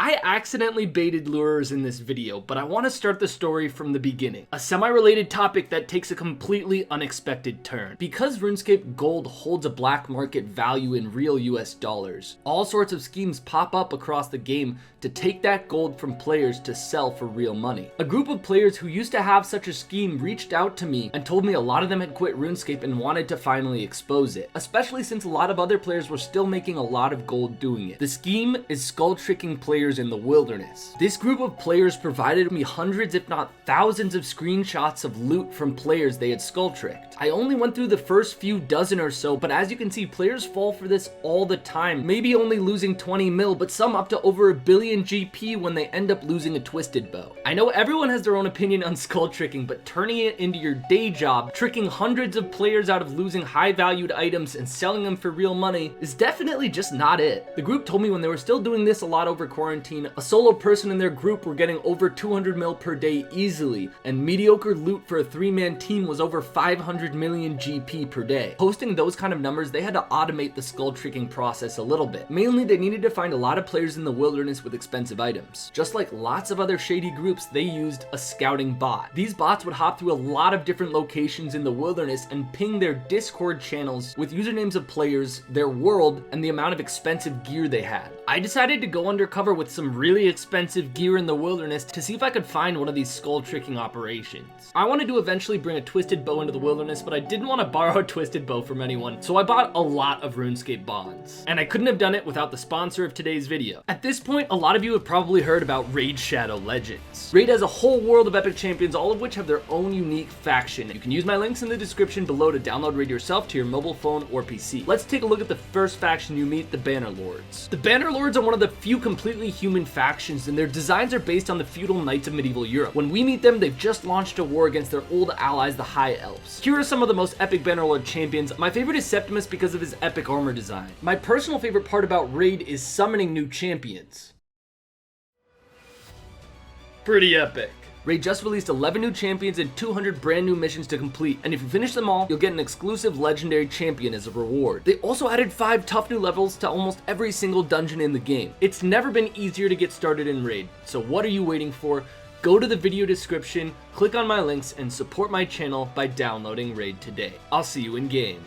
I accidentally baited lurers in this video, but I want to start the story from the beginning. A semi-related topic that takes a completely unexpected turn. Because RuneScape Gold holds a black market value in real US dollars, all sorts of schemes pop up across the game to take that gold from players to sell for real money. A group of players who used to have such a scheme reached out to me and told me a lot of them had quit RuneScape and wanted to finally expose it, especially since a lot of other players were still making a lot of gold doing it. The scheme is skull tricking players in the wilderness. This group of players provided me hundreds if not thousands of screenshots of loot from players they had skull tricked. I only went through the first few dozen or so, but as you can see, players fall for this all the time, maybe only losing 20 mil, but some up to over a billion GP when they end up losing a twisted bow. I know everyone has their own opinion on skull tricking, but turning it into your day job, tricking hundreds of players out of losing high valued items and selling them for real money is definitely just not it. The group told me when they were still doing this a lot over quarantine, a solo person in their group were getting over 200 mil per day easily, and mediocre loot for a 3-man team was over 500 million GP per day. Posting those kind of numbers, they had to automate the skull tricking process a little bit. Mainly, they needed to find a lot of players in the wilderness with expensive items. Just like lots of other shady groups, they used a scouting bot. These bots would hop through a lot of different locations in the wilderness and ping their Discord channels with usernames of players, their world, and the amount of expensive gear they had. I decided to go undercover with some really expensive gear in the wilderness to see if I could find one of these skull tricking operations. I wanted to eventually bring a twisted bow into the wilderness, but I didn't want to borrow a twisted bow from anyone, so I bought a lot of RuneScape bonds. And I couldn't have done it without the sponsor of today's video. At this point, a lot of you have probably heard about Raid Shadow Legends. Raid has a whole world of epic champions, all of which have their own unique faction. You can use my links in the description below to download Raid yourself to your mobile phone or PC. Let's take a look at the first faction you meet, the Banner Lords. The Banner Lords are one of the few completely human factions, and their designs are based on the feudal knights of medieval Europe. When we meet them, they've just launched a war against their old allies, the High Elves. Here are some of the most epic Banner Lord champions. My favorite is Septimus because of his epic armor design. My personal favorite part about Raid is summoning new champions. Pretty epic. Raid just released 11 new champions and 200 brand new missions to complete, and if you finish them all, you'll get an exclusive legendary champion as a reward. They also added 5 tough new levels to almost every single dungeon in the game. It's never been easier to get started in Raid, so what are you waiting for? Go to the video description, click on my links, and support my channel by downloading Raid today. I'll see you in game.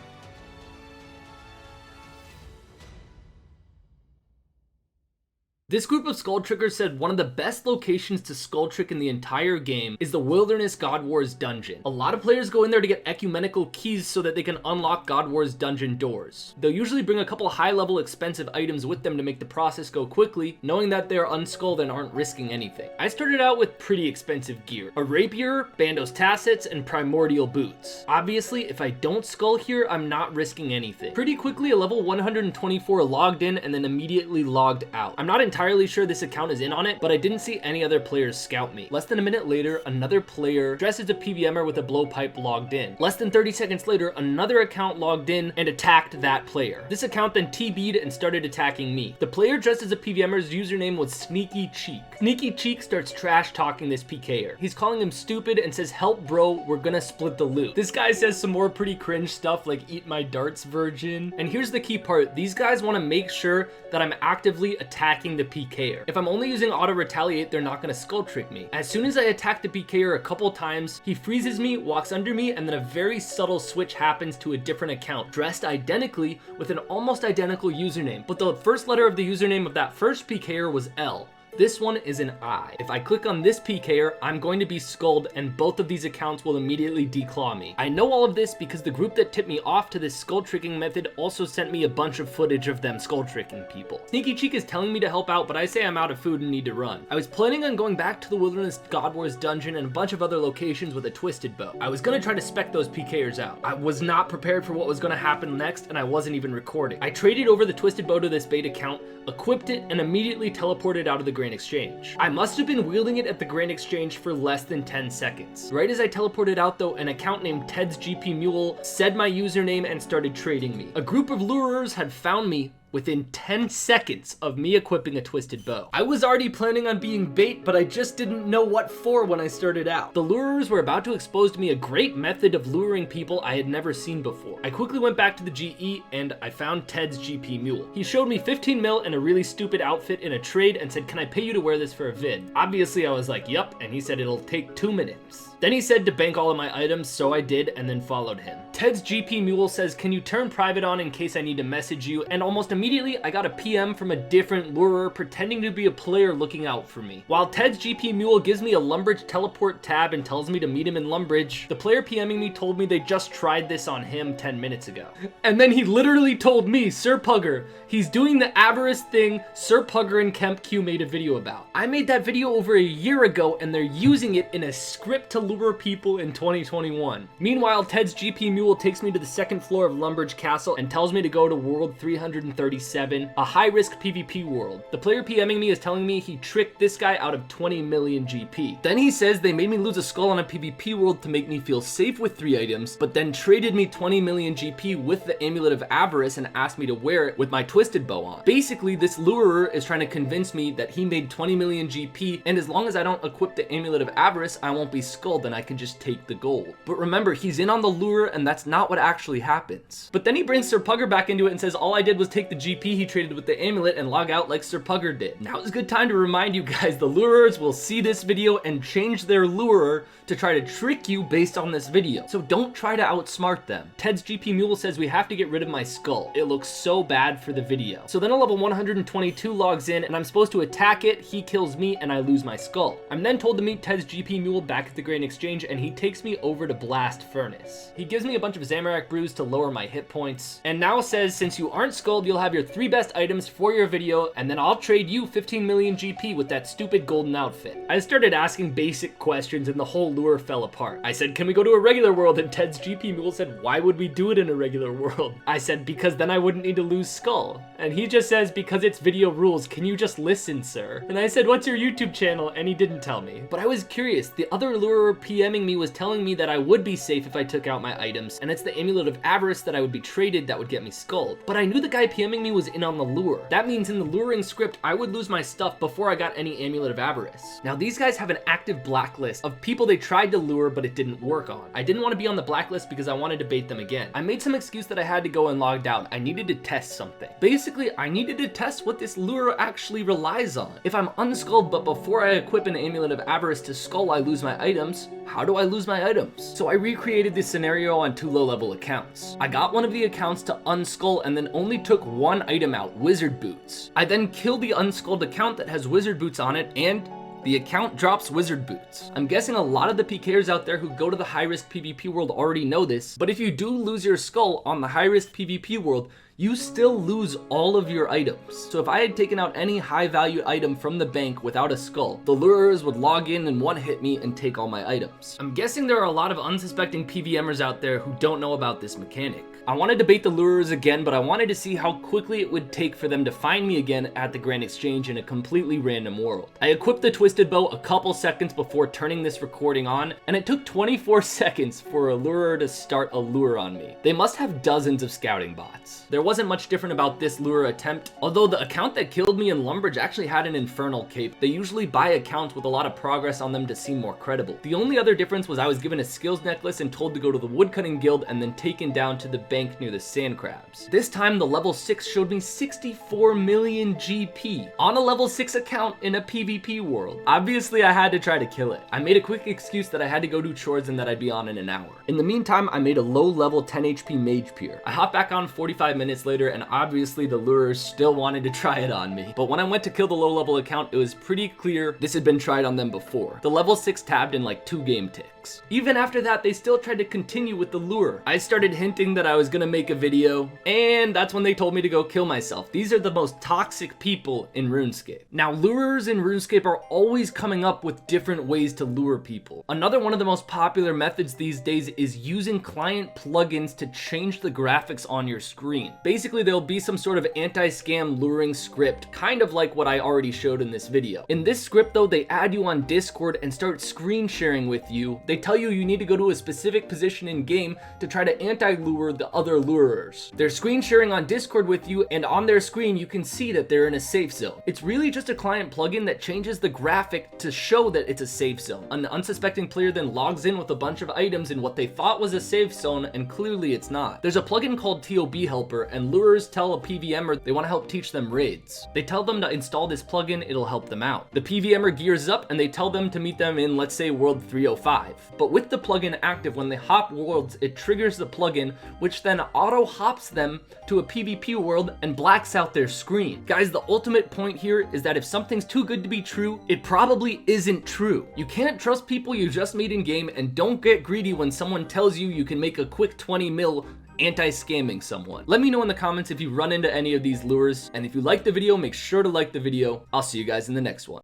This group of skull trickers said one of the best locations to skull trick in the entire game is the Wilderness God Wars dungeon. A lot of players go in there to get ecumenical keys so that they can unlock God Wars dungeon doors. They'll usually bring a couple high-level expensive items with them to make the process go quickly, knowing that they're unskulled and aren't risking anything. I started out with pretty expensive gear: a rapier, bandos tassets, and primordial boots. Obviously, if I don't skull here, I'm not risking anything. Pretty quickly, a level 124 logged in and then immediately logged out. I'm not entirely sure this account is in on it, but I didn't see any other players scout me. Less than a minute later, another player dressed as a PVMer with a blowpipe logged in. Less than 30 seconds later, another account logged in and attacked that player. This account then TB'd and started attacking me. The player dressed as a PVMer's username was Sneaky Cheek. Sneaky Cheek starts trash talking this PKer. He's calling him stupid and says, "Help bro, we're gonna split the loot." This guy says some more pretty cringe stuff like "eat my darts, virgin." And here's the key part: these guys want to make sure that I'm actively attacking the PKer. If I'm only using auto retaliate, they're not going to skull trick me. As soon as I attack the PKer a couple times, he freezes me, walks under me, and then a very subtle switch happens to a different account, dressed identically with an almost identical username. But the first letter of the username of that first PKer was L. This one is an I. If I click on this PKer, I'm going to be skulled, and both of these accounts will immediately declaw me. I know all of this because the group that tipped me off to this skull tricking method also sent me a bunch of footage of them skull tricking people. Sneaky Cheek is telling me to help out, but I say I'm out of food and need to run. I was planning on going back to the Wilderness God Wars dungeon and a bunch of other locations with a twisted bow. I was gonna try to spec those PKers out. I was not prepared for what was gonna happen next, and I wasn't even recording. I traded over the twisted bow to this bait account, equipped it, and immediately teleported out of the Grand Exchange. I must have been wielding it at the Grand Exchange for less than 10 seconds. Right as I teleported out though, an account named Ted's GP Mule said my username and started trading me. A group of lurers had found me within 10 seconds of me equipping a twisted bow. I was already planning on being bait, but I just didn't know what for when I started out. The lurers were about to expose to me a great method of luring people I had never seen before. I quickly went back to the GE and I found Ted's GP mule. He showed me 15 mil and a really stupid outfit in a trade and said, "Can I pay you to wear this for a vid?" Obviously I was like, yup, and he said it'll take 2 minutes. Then he said to bank all of my items, so I did, and then followed him. Ted's GP mule says, "Can you turn private on in case I need to message you?" And almost immediately, I got a PM from a different lurer pretending to be a player looking out for me. While Ted's GP mule gives me a Lumbridge teleport tab and tells me to meet him in Lumbridge, the player PMing me told me they just tried this on him 10 minutes ago. And then he literally told me, "Sir Pugger, he's doing the avarice thing Sir Pugger and KempQ made a video about." I made that video over a year ago, and they're using it in a script to lure people in 2021. Meanwhile, Ted's GP mule takes me to the second floor of Lumbridge Castle and tells me to go to World 337, a high-risk PvP world. The player PMing me is telling me he tricked this guy out of 20 million GP. Then he says they made me lose a skull on a PvP world to make me feel safe with 3 items, but then traded me 20 million GP with the Amulet of Avarice and asked me to wear it with my twisted bow on. Basically, this lurer is trying to convince me that he made 20 million GP, and as long as I don't equip the Amulet of Avarice, I won't be skulled and I can just take the gold. But remember, he's in on the lure, and that's not what actually happens. But then he brings Sir Pugger back into it and says all I did was take the GP he traded with the amulet and log out like Sir Pugger did. Now is a good time to remind you guys, the lurers will see this video and change their lure to try to trick you based on this video. So don't try to outsmart them. Ted's GP mule says we have to get rid of my skull. It looks so bad for the video. So then a level 122 logs in and I'm supposed to attack it, he kills me, and I lose my skull. I'm then told to meet Ted's GP mule back at the Grain Exchange, and he takes me over to Blast Furnace. He gives me a bunch of Zamorak brews to lower my hit points, and now says since you aren't skulled, you'll have your 3 best items for your video, and then I'll trade you 15 million GP with that stupid golden outfit. I started asking basic questions and the whole lure fell apart. I said, "Can we go to a regular world?" And Ted's GP mule said, "Why would we do it in a regular world?" I said, "Because then I wouldn't need to lose skull." And he just says, "Because it's video rules, can you just listen, sir?" And I said, "What's your YouTube channel?" And he didn't tell me. But I was curious. The other lurer PMing me was telling me that I would be safe if I took out my items, and it's the Amulet of Avarice that I would be traded that would get me skulled. But I knew the guy PMing me was in on the lure. That means in the luring script, I would lose my stuff before I got any Amulet of Avarice. Now these guys have an active blacklist of people they tried to lure but it didn't work on. I didn't want to be on the blacklist because I wanted to bait them again. I made some excuse that I had to go and logged out. I needed to test something. Basically, I needed to test what this lure actually relies on. If I'm unskulled but before I equip an Amulet of Avarice to skull I lose my items, how do I lose my items? So I recreated this scenario on 2 low-level accounts. I got one of the accounts to unskull and then only took 1 item out, Wizard Boots. I then killed the unskulled account that has Wizard Boots on it, and the account drops Wizard Boots. I'm guessing a lot of the PKers out there who go to the high-risk PvP world already know this, but if you do lose your skull on the high-risk PvP world, you still lose all of your items. So if I had taken out any high-value item from the bank without a skull, the lurers would log in and one-hit me and take all my items. I'm guessing there are a lot of unsuspecting PVMers out there who don't know about this mechanic. I wanted to bait the lurers again, but I wanted to see how quickly it would take for them to find me again at the Grand Exchange in a completely random world. I equipped the Twisted Bow a couple seconds before turning this recording on, and it took 24 seconds for a lurer to start a lure on me. They must have dozens of scouting bots. There wasn't much different about this lure attempt, although the account that killed me in Lumbridge actually had an Infernal Cape. They usually buy accounts with a lot of progress on them to seem more credible. The only other difference was I was given a skills necklace and told to go to the Woodcutting Guild and then taken down to the bank near the sand crabs. This time the level 6 showed me 64 million GP on a level 6 account in a PvP world. Obviously I had to try to kill it. I made a quick excuse that I had to go do chores and that I'd be on in an hour. In the meantime, I made a low level 10 HP Mage Pier. I hopped back on 45 minutes later and obviously the lurers still wanted to try it on me. But when I went to kill the low level account, it was pretty clear this had been tried on them before. The level 6 tabbed in like 2 game ticks. Even after that, they still tried to continue with the lure. I started hinting that I was gonna make a video, and that's when they told me to go kill myself. These are the most toxic people in RuneScape. Now, lurers in RuneScape are always coming up with different ways to lure people. Another one of the most popular methods these days is using client plugins to change the graphics on your screen. Basically, there'll be some sort of anti-scam luring script, kind of like what I already showed in this video. In this script though, they add you on Discord and start screen sharing with you. They tell you need to go to a specific position in game to try to anti-lure the other lurers. They're screen sharing on Discord with you, and on their screen you can see that they're in a safe zone. It's really just a client plugin that changes the graphic to show that it's a safe zone. An unsuspecting player then logs in with a bunch of items in what they thought was a safe zone, and clearly it's not. There's a plugin called TOB Helper, and lurers tell a PVMer they want to help teach them raids. They tell them to install this plugin, it'll help them out. The PVMer gears up and they tell them to meet them in, let's say, world 305. But with the plugin active, when they hop worlds, it triggers the plugin, which then auto hops them to a PvP world and blacks out their screen. Guys, the ultimate point here is that if something's too good to be true, it probably isn't true. You can't trust people you just meet in game, and don't get greedy when someone tells you you can make a quick 20 mil anti-scamming someone. Let me know in the comments if you run into any of these lures, and if you like the video, make sure to like the video. I'll see you guys in the next one.